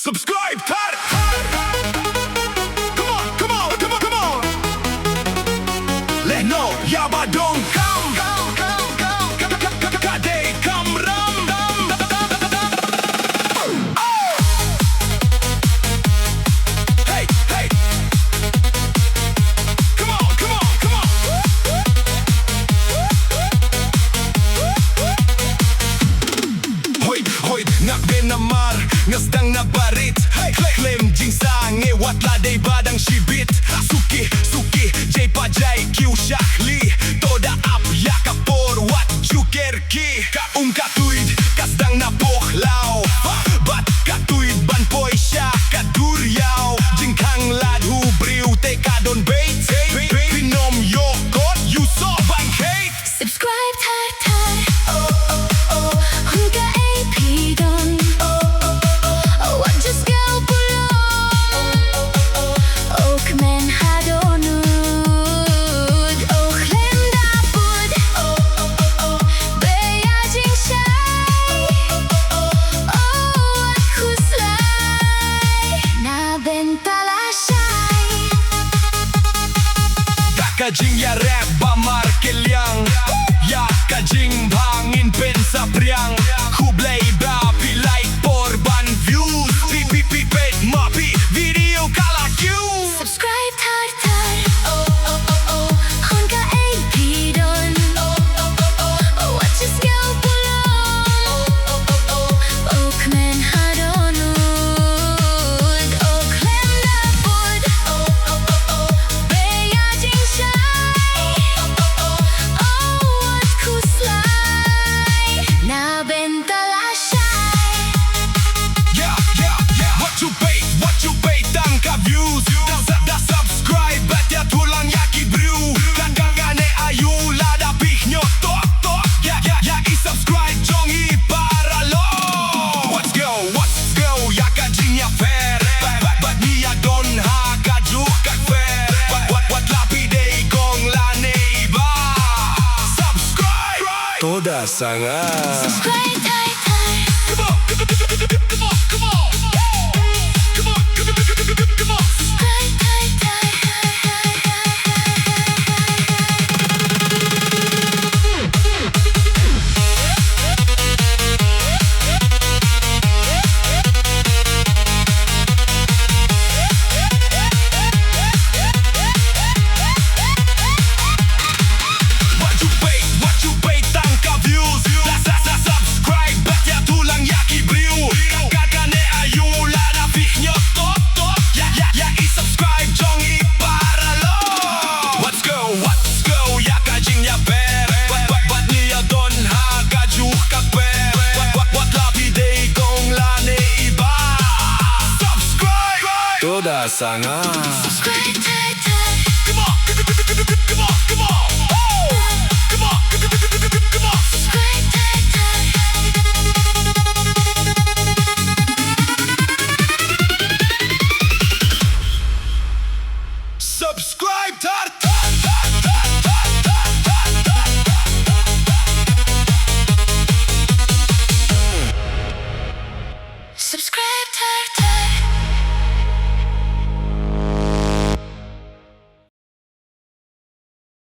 Subscribe, Thar. Come on, come on, come on, come on. Let no yaba dong come. Kade come ram. Hey, hey. Come on, come on, come on. Hooid, napdeng namar, ngasdang na barit. Khlieh, jing sngew, lade badang shibit. Suki, jait pajai, khlieh. Toda ap yakapor, wat jukerki. Katuid, kasdang na pokhlaw. Bat katuid ban poi sya kaduryaw. Jing kang lad hubriw, te kadon bait. Pinom yokot, yuso pynkhih. Subscribe Thar Thar. Hunka apidon. What just go below. Okmen hadonud. Okhlem dabud. Beya jing shait. What khuslai. Na bentala shait. Ka jing ya rap bamar kelyang. Ya ka jing bangin pen sa priang. Khlieh ba pilai porban views. Pipet mapi video kala views. Subscribe Thar Thar. Hunka apidon. What just go below. Okmen hadonud. Okhlem dabud. Beya jing shait. What khuslai. Na bentala shait. Yeah. What you bait tangka views. Da subscribe bet ya tulang yaki brew. Gane ayu lada pynkhih tok. Ya I subscribe Jong I Paralok. Let's go ya ka jing ya fair. Bat ni ya don ha ka juk kak fair. Wat lapi day kong lane iba. Subscribe. Toda sangap. Subscribe Thar Thar. Come on. Come on. Subscribe Thar Thar. What you bait tangka views. Da subscribe bet ya tulang yaki brew. Gane ayu lada pynkhih tok. Ya I subscribe Jong I Paralok. Let's go ya ka jing ya fair. Bat ni ya don ha ka juk kak fair. Wat lapi day kong lane iba. Subscribe. Toda sangap. Subscribe Thar Thar. Come on.